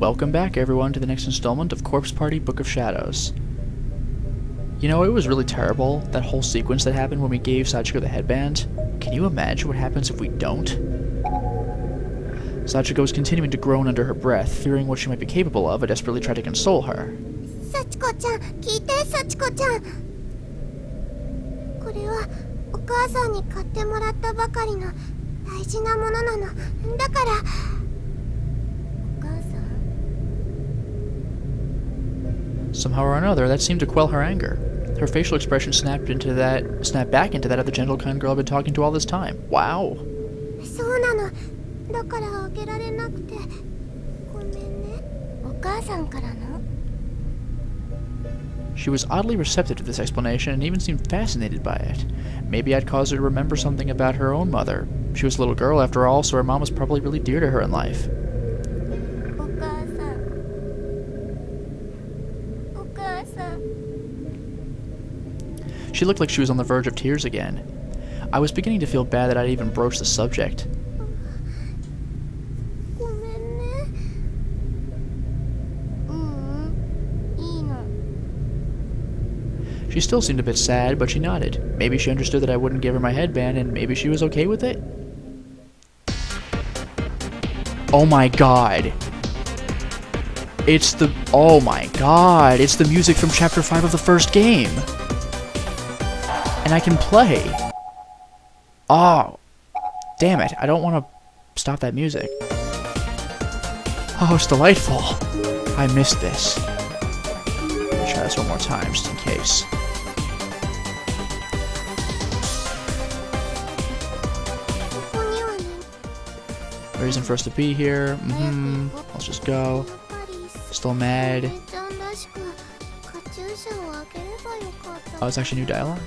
Welcome back, everyone, to the next installment of Corpse Party Book of Shadows. You know, it was really terrible, that whole sequence that happened when we gave Sachiko the headband. Can you imagine what happens if we don't? Sachiko was continuing to groan under her breath, fearing what she might be capable of. I desperately tried to console her. Sachiko-chan, kite, Sachiko-chan. これはお母さんに買ってもらったばかりの大事なものなの。だから。 Somehow or another, that seemed to quell her anger. Her facial expression snapped back into that of the gentle, kind girl I've been talking to all this time. Wow. そうなの。だからあげられなくてごめんね。お母さんからの? She was oddly receptive to this explanation and even seemed fascinated by it. Maybe I'd caused her to remember something about her own mother. She was a little girl after all, so her mom was probably really dear to her in life. She looked like she was on the verge of tears again. I was beginning to feel bad that I'd even broached the subject. She still seemed a bit sad, but she nodded. Maybe she understood that I wouldn't give her my headband, and maybe she was okay with it? Oh my god. Oh my god, it's the music from Chapter 5 of the first game! And I can play. Oh, damn it. I don't want to stop that music. Oh, it's delightful. I missed this. Let's try this one more time, just in case. Reason for us to be here. Let's just go. Still mad. Oh, it's actually new dialogue?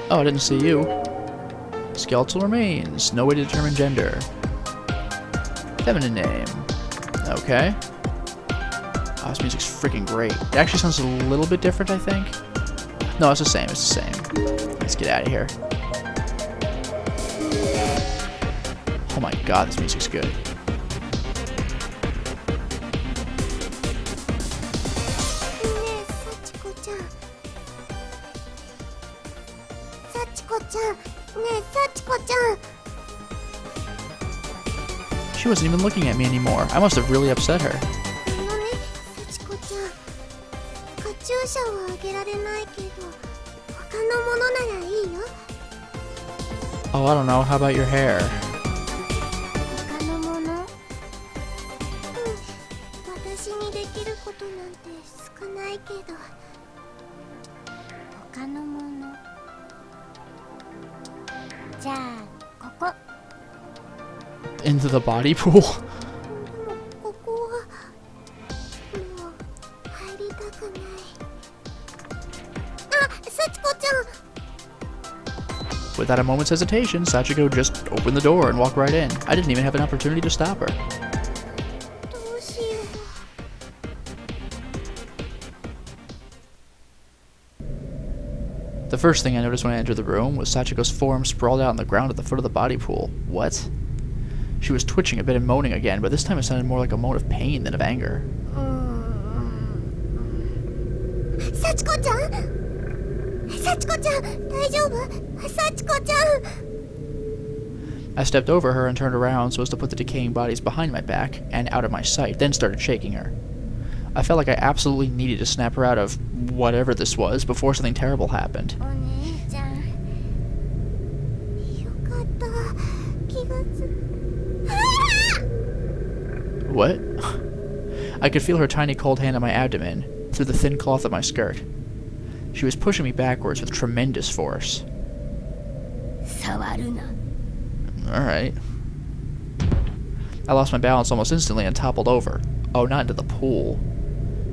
Oh, I didn't see you. Skeletal remains. No way to determine gender. Feminine name. Okay. Oh, this music's freaking great. It actually sounds a little bit different, I think. No, it's the same. It's the same. Let's get out of here. Oh my god, this music's good. She wasn't even looking at me anymore. I must have really upset her. Oh, I don't know. How about your hair? Into the body pool? Without a moment's hesitation, Sachiko just opened the door and walked right in. I didn't even have an opportunity to stop her. The first thing I noticed when I entered the room was Sachiko's form sprawled out on the ground at the foot of the body pool. What? She was twitching a bit and moaning again, but this time it sounded more like a moan of pain than of anger. Sachiko-chan! Sachiko-chan! Daijoubu? Sachiko-chan! I stepped over her and turned around so as to put the decaying bodies behind my back and out of my sight, then started shaking her. I felt like I absolutely needed to snap her out of whatever this was before something terrible happened. What? I could feel her tiny cold hand on my abdomen, through the thin cloth of my skirt. She was pushing me backwards with tremendous force. Alright. I lost my balance almost instantly and toppled over. Oh, not into the pool.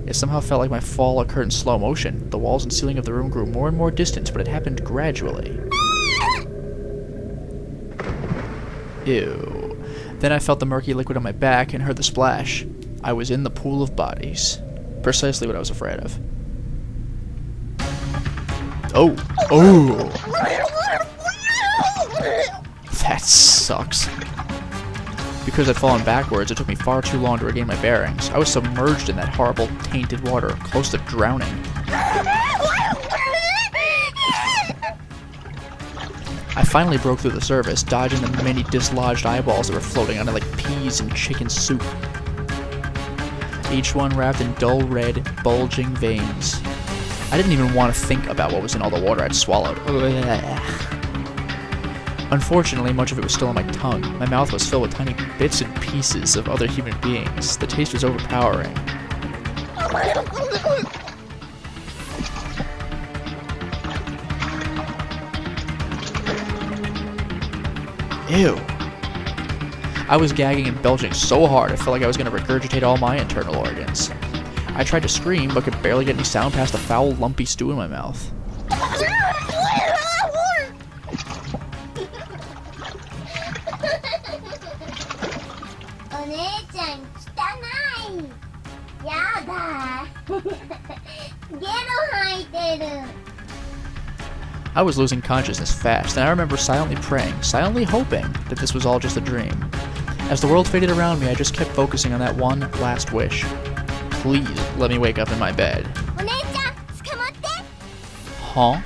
It somehow felt like my fall occurred in slow motion. The walls and ceiling of the room grew more and more distant, but it happened gradually. Ew. Then I felt the murky liquid on my back and heard the splash. I was in the pool of bodies. Precisely what I was afraid of. Oh! Oh! That sucks. Because I'd fallen backwards, it took me far too long to regain my bearings. I was submerged in that horrible, tainted water, close to drowning. I finally broke through the surface, dodging the many dislodged eyeballs that were floating on it like peas in chicken soup. Each one wrapped in dull red, bulging veins. I didn't even want to think about what was in all the water I'd swallowed. Unfortunately, much of it was still on my tongue. My mouth was filled with tiny bits and pieces of other human beings. The taste was overpowering. Ew. I was gagging and belching so hard I felt like I was going to regurgitate all my internal organs. I tried to scream, but could barely get any sound past the foul, lumpy stew in my mouth. I was losing consciousness fast, and I remember silently praying, silently hoping that this was all just a dream. As the world faded around me, I just kept focusing on that one last wish. Please let me wake up in my bed. Huh?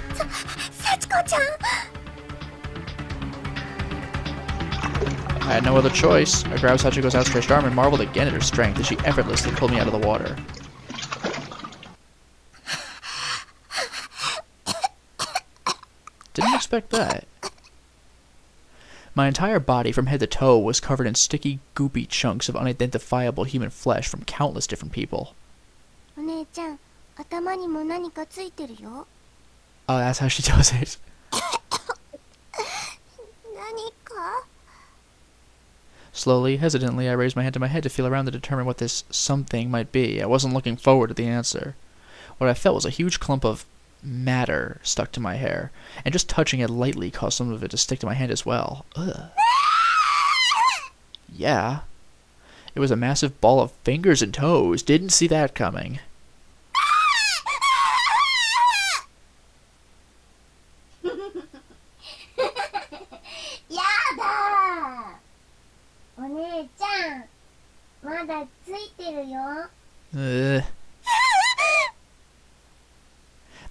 I had no other choice. I grabbed Sachiko's outstretched arm and marveled again at her strength as she effortlessly pulled me out of the water. Didn't expect that. My entire body from head to toe was covered in sticky, goopy chunks of unidentifiable human flesh from countless different people. Oh, that's how she does it. Slowly, hesitantly, I raised my hand to my head to feel around to determine what this something might be. I wasn't looking forward to the answer. What I felt was a huge clump of matter stuck to my hair, and just touching it lightly caused some of it to stick to my hand as well. Ugh. Yeah. It was a massive ball of fingers and toes. Didn't see that coming.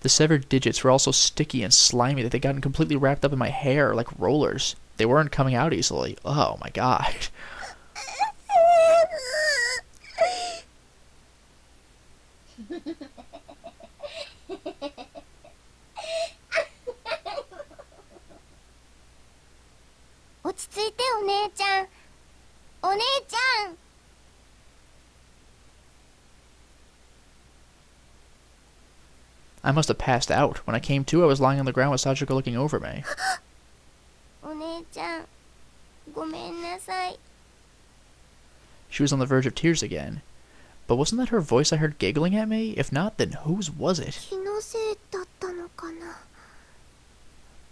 The severed digits were also sticky and slimy that they'd gotten completely wrapped up in my hair like rollers. They weren't coming out easily. Oh my god. I must have passed out. When I came to, I was lying on the ground with Sachiko looking over me. She was on the verge of tears again. But wasn't that her voice I heard giggling at me? If not, then whose was it?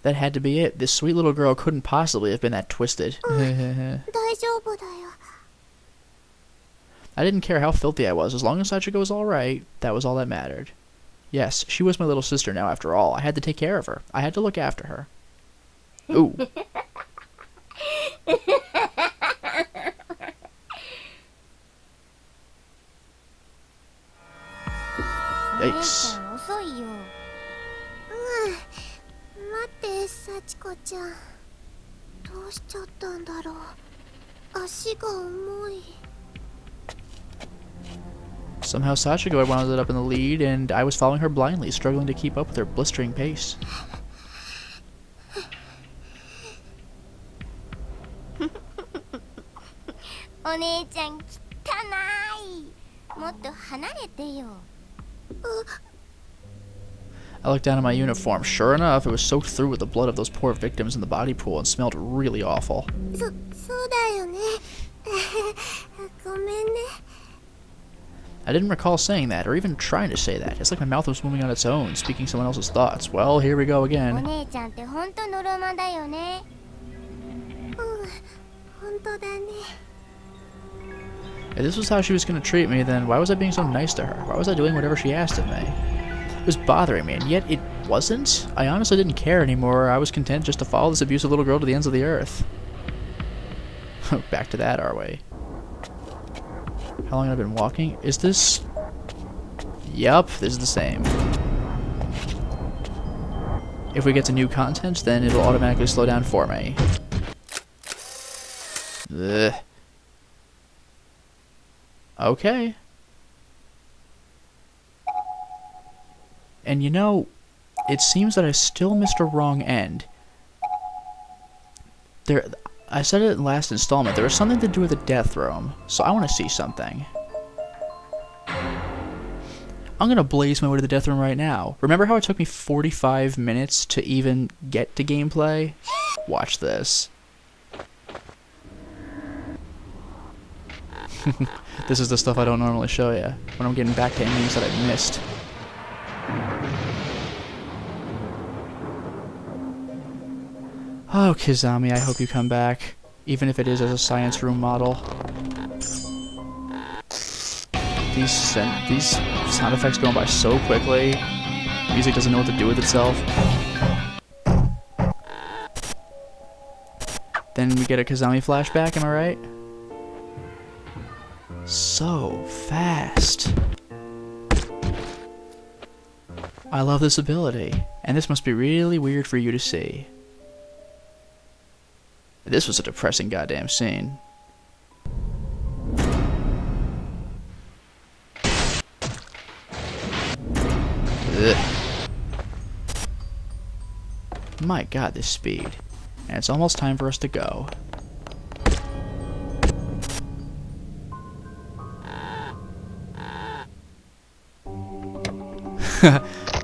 That had to be it. This sweet little girl couldn't possibly have been that twisted. I didn't care how filthy I was. As long as Sachiko was alright, that was all that mattered. Yes, she was my little sister now after all. I had to take care of her. I had to look after her. Ooh. Yikes. Somehow Sachiko had wound up in the lead, and I was following her blindly, struggling to keep up with her blistering pace. I looked down at my uniform. Sure enough, it was soaked through with the blood of those poor victims in the body pool and smelled really awful. I didn't recall saying that, or even trying to say that. It's like my mouth was moving on its own, speaking someone else's thoughts. Well, here we go again. If this was how she was going to treat me, then why was I being so nice to her? Why was I doing whatever she asked of me? It was bothering me, and yet it wasn't. I honestly didn't care anymore. I was content just to follow this abusive little girl to the ends of the earth. Back to that, are we? How long have I been walking? Is this... Yup, this is the same. If we get to new content, then it'll automatically slow down for me. Ugh. Okay. And you know, it seems that I still missed a wrong end. I said it in the last installment, there was something to do with the death room, so I want to see something. I'm gonna blaze my way to the death room right now. Remember how it took me 45 minutes to even get to gameplay? Watch this. This is the stuff I don't normally show you when I'm getting back to endings that I've missed. Oh, Kizami, I hope you come back, even if it is as a science room model. These sound effects going by so quickly. Music doesn't know what to do with itself. Then we get a Kizami flashback, am I right? So fast. I love this ability, and this must be really weird for you to see. This was a depressing goddamn scene. Ugh. My god, this speed. And it's almost time for us to go.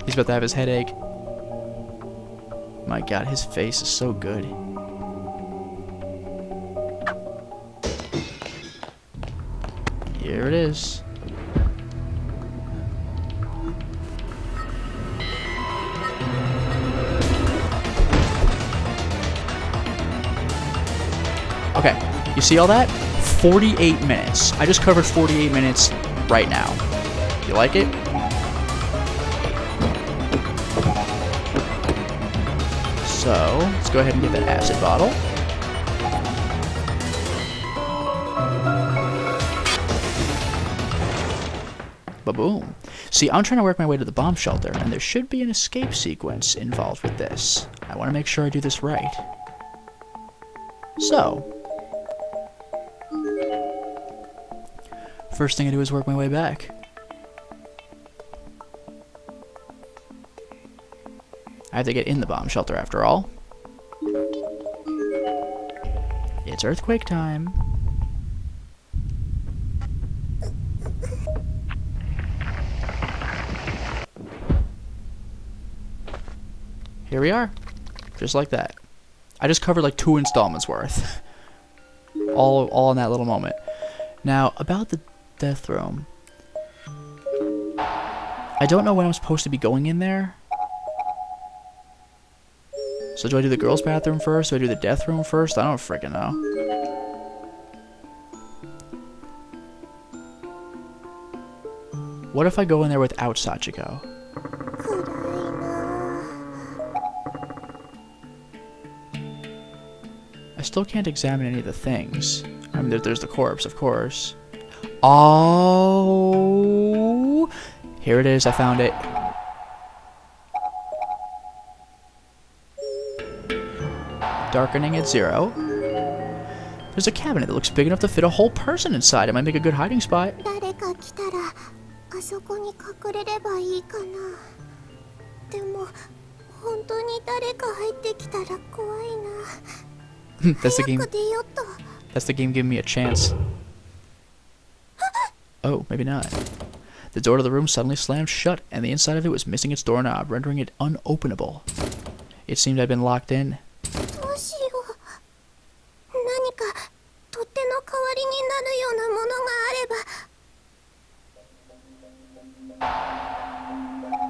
He's about to have his headache. My god, his face is so good. Here it is. Okay, you see all that? 48 minutes. I just covered 48 minutes right now. You like it? So, let's go ahead and get that acid bottle. Ba-boom. See, I'm trying to work my way to the bomb shelter, and there should be an escape sequence involved with this. I want to make sure I do this right. So, first thing I do is work my way back. I have to get in the bomb shelter after all. It's earthquake time. Here we are. Just like that. I just covered like 2 installments worth. all in that little moment. Now, about the death room. I don't know when I'm supposed to be going in there. So do I do the girls' bathroom first? Do I do the death room first? I don't freaking know. What if I go in there without Sachiko? I still can't examine any of the things. I mean, there's the corpse, of course. Oh! Here it is, I found it. Darkening at 0. There's a cabinet that looks big enough to fit a whole person inside. It might make a good hiding spot. That's the game. That's the game giving me a chance. Oh, maybe not. The door to the room suddenly slammed shut, and the inside of it was missing its doorknob, rendering it unopenable. It seemed I'd been locked in.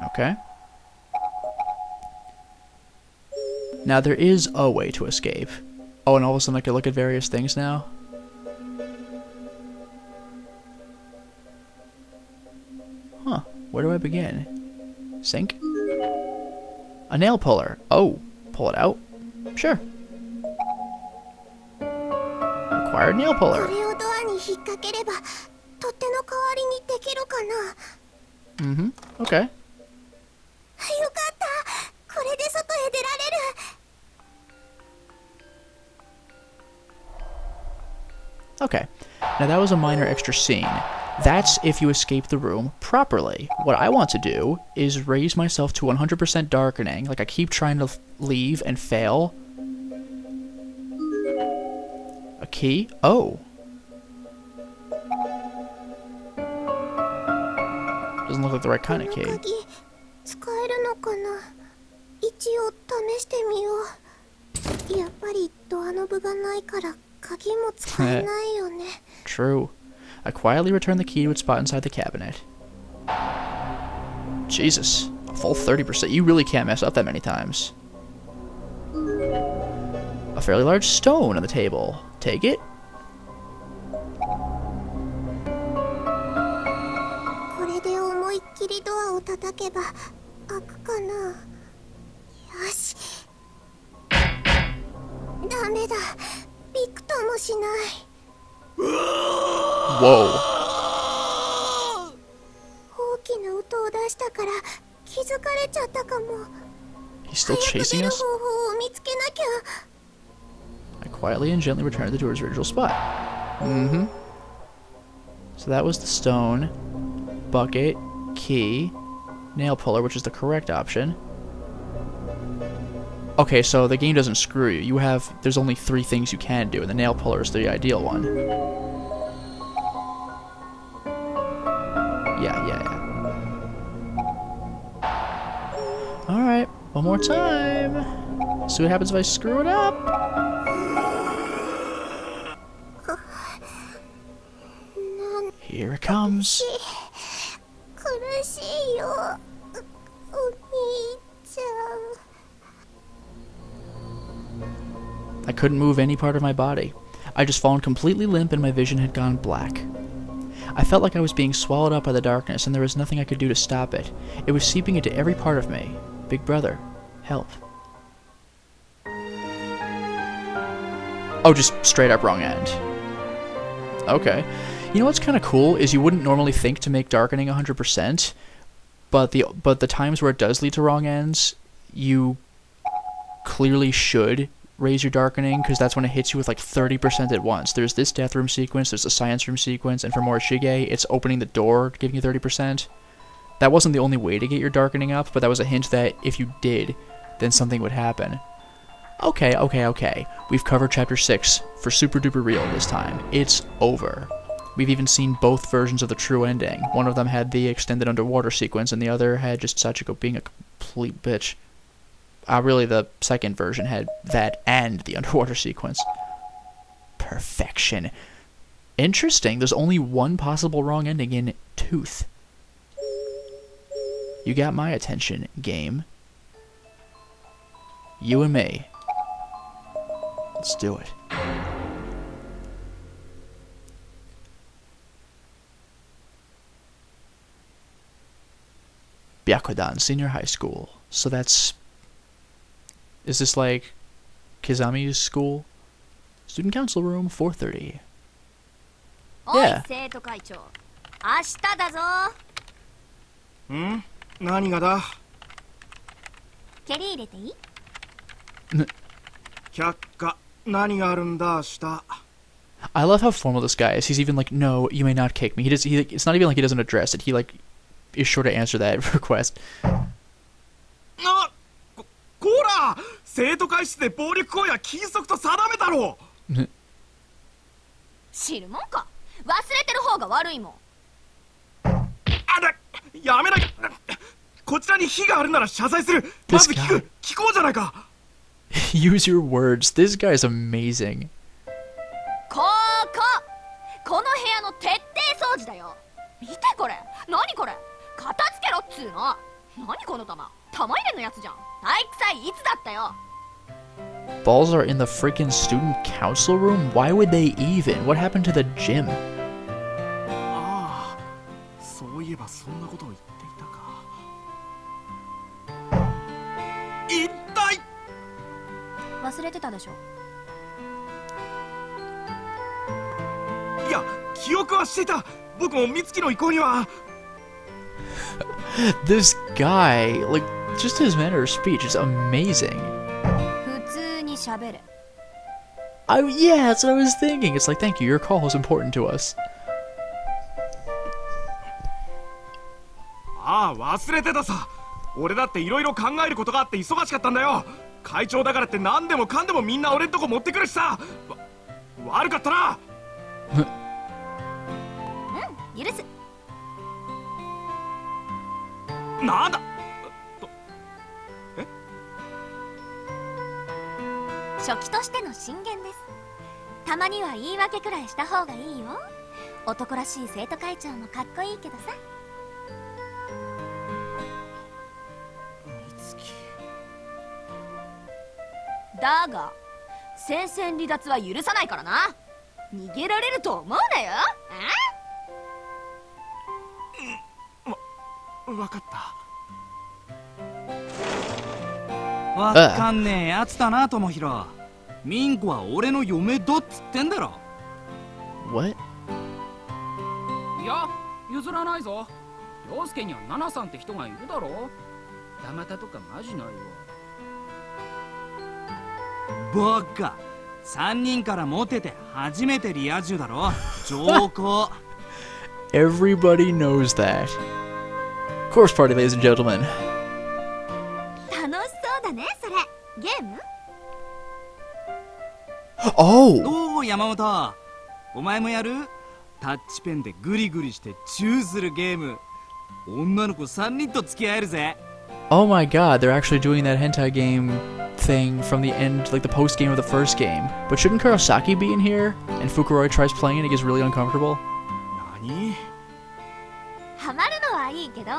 Okay. Now there is a way to escape. Oh, and all of a sudden I can look at various things now. Huh. Where do I begin? Sink? A nail puller. Oh, pull it out? Sure. Acquired nail こ puller. れをドアに引っ掛ければ取っ手の代わりにできるかな。 Mm-hmm. Okay. よかったこれで外へ出られる。 Okay. Now that was a minor extra scene. That's if you escape the room properly. What I want to do is raise myself to 100% darkening. Like I keep trying to leave and fail. A key? Oh. Doesn't look like the right kind of この key. 鍵使えるのかな。一応試してみよう。やっぱりドアノブがないから鍵も使えないよね。 True. I quietly returned the key to its spot inside the cabinet. Jesus. A full 30%. You really can't mess up that many times. A fairly large stone on the table. Take it. これで思いっきりドアを叩けば開くかな。よし。ダメだ。びくともしない。 Whoa. 大きな音を出したから気づかれちゃったかも。 He's still 早く chasing 出る us? 方法を見つけなきゃ。 I quietly and gently returned the door's original spot. Mm-hmm. So that was the stone, bucket, key, nail puller, which is the correct option. Okay, so the game doesn't screw you. There's only 3 things you can do, and the nail puller is the ideal one. Yeah. Alright, one more time. See what happens if I screw it up. Here it comes. 苦しいよ。お兄ちゃん。 I couldn't move any part of my body. I'd just fallen completely limp and my vision had gone black. I felt like I was being swallowed up by the darkness and there was nothing I could do to stop it. It was seeping into every part of me. Big brother, help. Oh, just straight up wrong end. Okay. You know what's kind of cool is you wouldn't normally think to make darkening 100%, but the times where it does lead to wrong ends, you clearly should raise your darkening, because that's when it hits you with like 30% at once. There's this death room sequence, there's the science room sequence, and for Morishige, it's opening the door, giving you 30%. That wasn't the only way to get your darkening up, but that was a hint that if you did, then something would happen. Okay. We've covered Chapter 6 for Super Duper Real this time. It's over. We've even seen both versions of the true ending. One of them had the extended underwater sequence, and the other had just Sachiko being a complete bitch. Really, the second version had that and the underwater sequence. Perfection. Interesting, there's only one possible wrong ending in Tooth. You got my attention, game. You and me. Let's do it. Byakudan Senior High School. So that's... Is this like Kizami's school? Student Council Room 430. Yeah. 何がだ蹴り入れていい？却下何があるんだ明日 I love how formal this guy is. He's even like, no, you may not kick me. It's not even like he doesn't address it. He like is sure to answer that request. こら生徒会室で暴力行為は禁則と定めたろ知るもんか。忘れてる方が悪いもん。やめなこちらに非があるなら謝罪するまず聞こうじゃないか Use your words. This guy's amazing. この部屋の徹底掃除だよ。見てこれ。何これ。片付けろっつうの。何この玉。玉入れのやつじゃん。体育祭いつだったよ。 Balls are in the freaking student council room? Why would they even? What happened to the gym? ああそういえばそんなことを言っていたか忘れてたでしょ。いや、記憶はしていた。僕も美月の意向には。This guy, like, just his manner of speech is amazing. 普通に喋れ。Yeah, that's what I was thinking. It's like, thank you, your call is important to us. ああ、忘れてたさ。俺だっていろいろ考えることがあって忙しかったんだよ。会長だからって何でもかんでもみんな俺んとこ持ってくるしさ。悪かったな。うん、許す。なんだ。初期としての進言です。たまには言い訳くらいした方がいいよ。男らしい生徒会長もかっこいいけどさ。だが戦線離脱は許さないからな。逃げられると思うなよ。わかった。わかんねえやつだな、ともひろ。ミンコは俺の嫁だっつってんだろ。 What? いや、譲らないぞ。陽介にはナナさんって人がいるだろ。ダマタとかマジないわ。バカ、3人からモテて初めてリア充だろ。上皇。Everybody knows that. Course party, ladies and gentlemen. 楽しそうだね、それ。ゲーム？ Oh! おう、山本。お前もやる？タッチペンでグリグリしてチューするゲーム。女の子3人と付き合えるぜ。Oh my god, they're actually doing that hentai game thing from the end, like the post game of the first game. But shouldn't Kurosaki be in here? And Fukuroi tries playing and he gets really uncomfortable? 何？ハマるのはいいけど、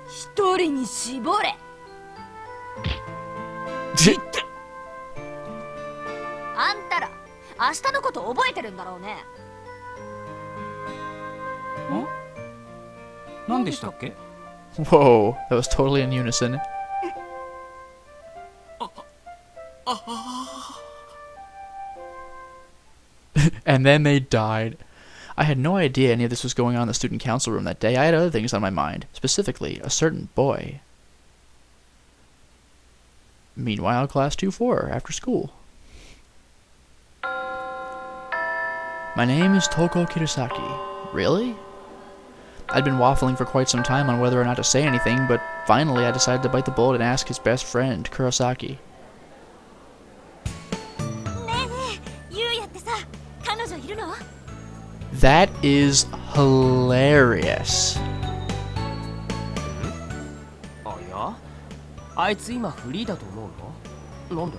一人に絞れ。あんたら明日のこと覚えてるんだろうね。何でしたっけ？ Whoa, that was totally in unison. And then they died. I had no idea any of this was going on in the student council room that day. I had other things on my mind, specifically a certain boy. Meanwhile, class 2-4, after school. My name is Toko Kirasaki. Really? I'd been waffling for quite some time on whether or not to say anything, but finally I decided to bite the bullet and ask his best friend, Kurosaki. ねえねえ、ゆうやってさ、彼女いるの？ That is hilarious. あ、いや、あいつ今フリーだと思うの？なんで？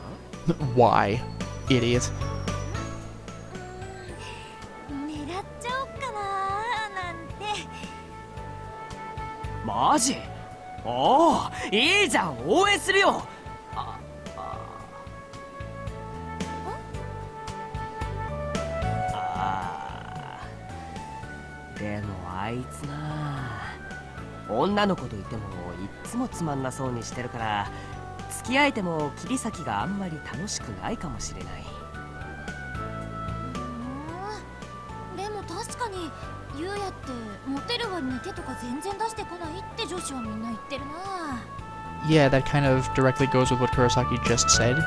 Why? Idiot. 狙っちゃおっかななんて。マジ？おお、いいじゃん、応援するよ。でもあいつな、女の子といてもいっつもつまんなそうにしてるから、付き合えても切り先があんまり楽しくないかもしれない。でも確かにゆうやってモテる割に手とか全然出してこないって女子はみんな言ってるな。 Yeah, that kind of directly goes with what Kurosaki just said.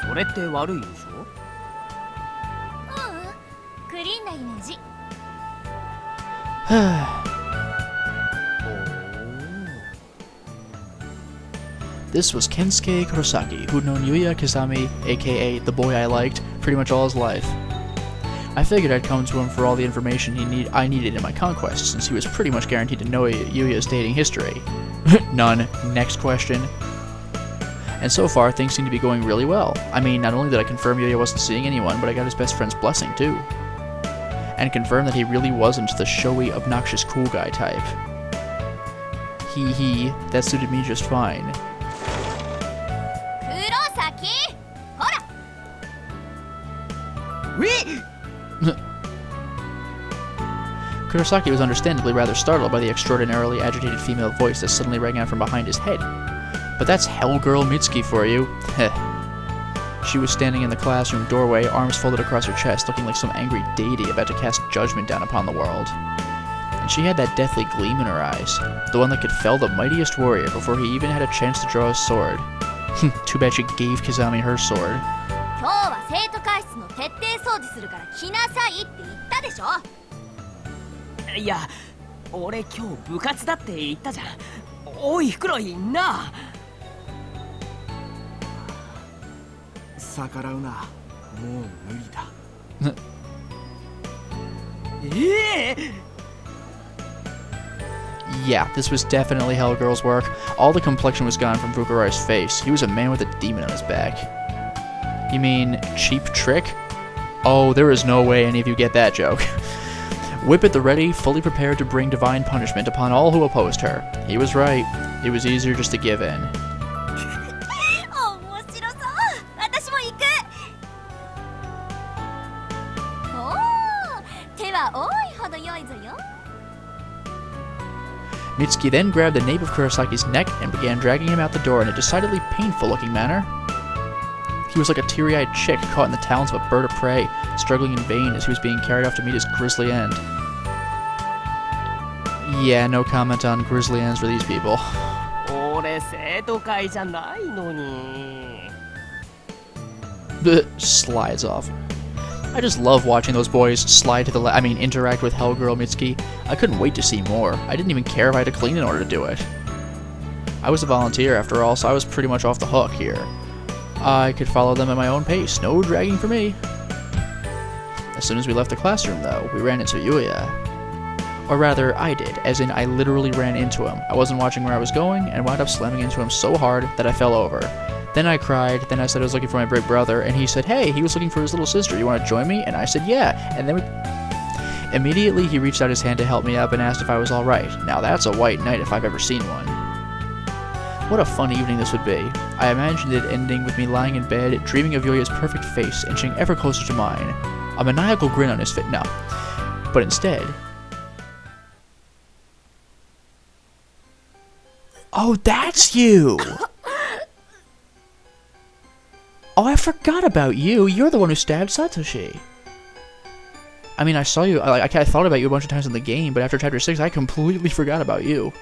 それって悪い印象？クリーンなイメージ。This was Kensuke Kurosaki, who'd known Yuya Kazami, aka the boy I liked, pretty much all his life. I figured I'd come to him for all the information I needed in my conquest, since he was pretty much guaranteed to know Yuya's dating history. None. Next question. And so far, things seem to be going really well. I mean, not only did I confirm Yuya wasn't seeing anyone, but I got his best friend's blessing, too. And confirmed that he really wasn't the showy, obnoxious cool guy type. Hee, that suited me just fine. Kurosaki! Hora! Kurosaki was understandably rather startled by the extraordinarily agitated female voice that suddenly rang out from behind his head. But that's Hellgirl Mitsuki for you. Heh. She was standing in the classroom doorway, arms folded across her chest, looking like some angry deity about to cast judgment down upon the world. And she had that deathly gleam in her eyes, the one that could fell the mightiest warrior before he even had a chance to draw his sword. Too bad she gave Kizami her sword. 今日は生徒会室の徹底掃除するから来なさいって言ったでしょ。いや、俺今日部活だって言ったじゃん。おい、袋井な。逆らうな。もう無理だ。Yeah, this was definitely Hellgirl's work. All the complexion was gone from Fukurai's face. He was a man with a demon on his back. You mean cheap trick? Oh, there is no way any of you get that joke. Whip at the ready, fully prepared to bring divine punishment upon all who opposed her. He was right. It was easier just to give in. 面白そう。私も行く。おー、手は多いほど良いぞよ。Mitsuki then grabbed the nape of Kurosaki's neck and began dragging him out the door in a decidedly painful-looking manner. He was like a teary-eyed chick caught in the talons of a bird of prey, struggling in vain as he was being carried off to meet his grisly end. Yeah, no comment on grisly ends for these people. 俺生徒会じゃないのに。Slides off. I just love watching those boys slide to the interact with Hellgirl Mitsuki. I couldn't wait to see more. I didn't even care if I had to clean in order to do it. I was a volunteer after all, so I was pretty much off the hook here. I could follow them at my own pace, no dragging for me. As soon as we left the classroom, though, we ran into Yuya. Or rather, I did, as in I literally ran into him. I wasn't watching where I was going, and wound up slamming into him so hard that I fell over. Then I cried, then I said I was looking for my big brother, and he said, hey, he was looking for his little sister, you want to join me? And I said, yeah, and then immediately he reached out his hand to help me up and asked if I was alright. Now that's a white knight if I've ever seen one. What a fun evening this would be. I imagined it ending with me lying in bed, dreaming of Yuya's perfect face, inching ever closer to mine. A maniacal grin on his face. No. But instead... Oh, that's you! Oh, I forgot about you. You're the one who stabbed Satoshi. I mean, I saw you... I thought about you a bunch of times in the game, but after Chapter 6, I completely forgot about you.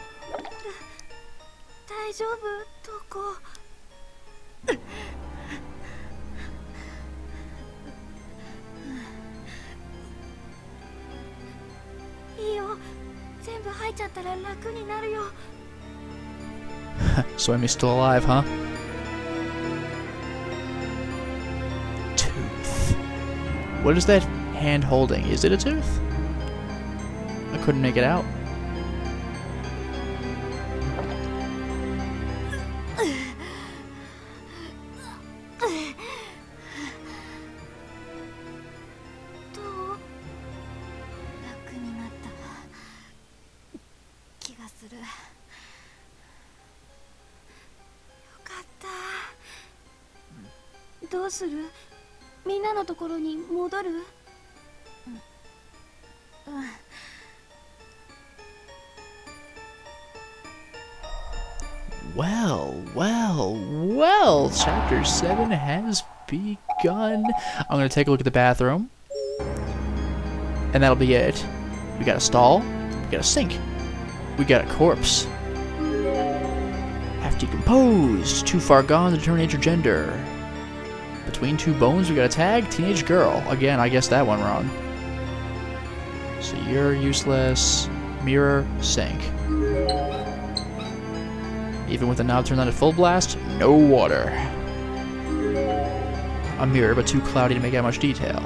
大丈夫、トコ。いいよ。全部吐いちゃったら楽になるよ。So Emmy's still alive, huh? Tooth. What is that hand holding? Is it a tooth? I couldn't make it out. Well, Chapter 7 has begun. I'm going to take a look at the bathroom. And that'll be it. We got a stall. We got a sink. We got a corpse. Half decomposed. Too far gone to determine age or gender. Between two bones, we got a tag. Teenage girl. Again, I guessed that one wrong. So you're useless. Mirror, sink. Even with the knob turned on at full blast, no water. A mirror, but too cloudy to make out much detail.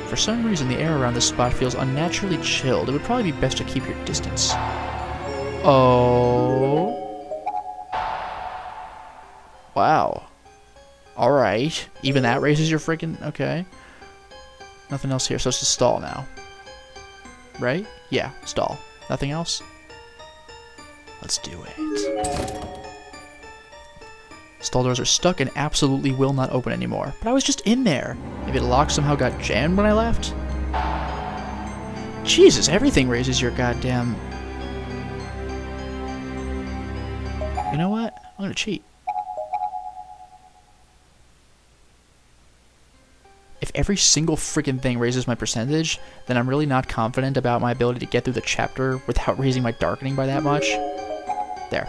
For some reason, the air around this spot feels unnaturally chilled. It would probably be best to keep your distance. Oh. Wow. Alright. Even that raises your freaking... Okay. Nothing else here, so it's a stall now. Right? Yeah, stall. Nothing else? Let's do it. Stall doors are stuck and absolutely will not open anymore. But I was just in there. Maybe the lock somehow got jammed when I left? Jesus, everything raises your goddamn... You know what? I'm gonna cheat. every single freaking thing raises my percentage, then I'm really not confident about my ability to get through the chapter without raising my darkening by that much. There.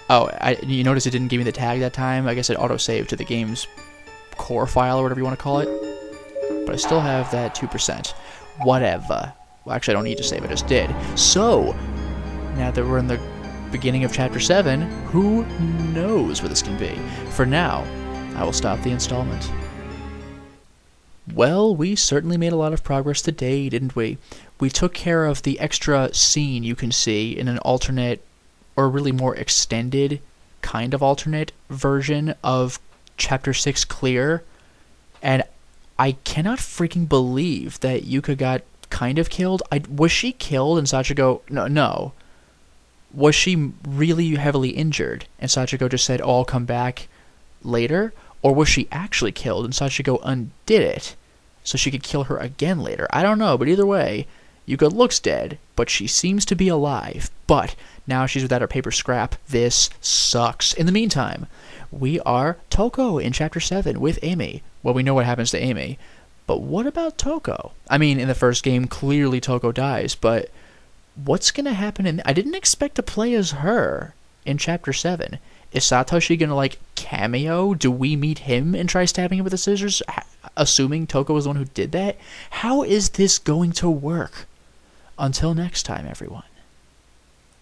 Oh, you notice it didn't give me the tag that time? I guess it auto-saved to the game's core file or whatever you want to call it. But I still have that 2%. Whatever. Well, actually, I don't need to save, I just did. So, now that we're in the beginning of Chapter 7, who knows where this can be? For now, I will stop the installment. Well, we certainly made a lot of progress today, didn't we? We took care of the extra scene you can see in an alternate, or really more extended, kind of alternate version of Chapter 6 Clear, and I cannot freaking believe that Yuka got kind of killed. Was she killed and Sachiko... No. Was she really heavily injured and Sachiko just said, oh, I'll come back later? Or was she actually killed and Sachiko undid it so she could kill her again later? I don't know, but either way, Yuka looks dead, but she seems to be alive. But now she's without her paper scrap. This sucks. In the meantime, we are Toko in Chapter 7 with Amy. Well, we know what happens to Amy. But what about Toko? I mean, in the first game, clearly Toko dies, but what's going to happen in... I didn't expect to play as her in Chapter 7. Is Satoshi going to, like, cameo? Do we meet him and try stabbing him with the scissors? Assuming Toko was the one who did that? How is this going to work? Until next time, everyone.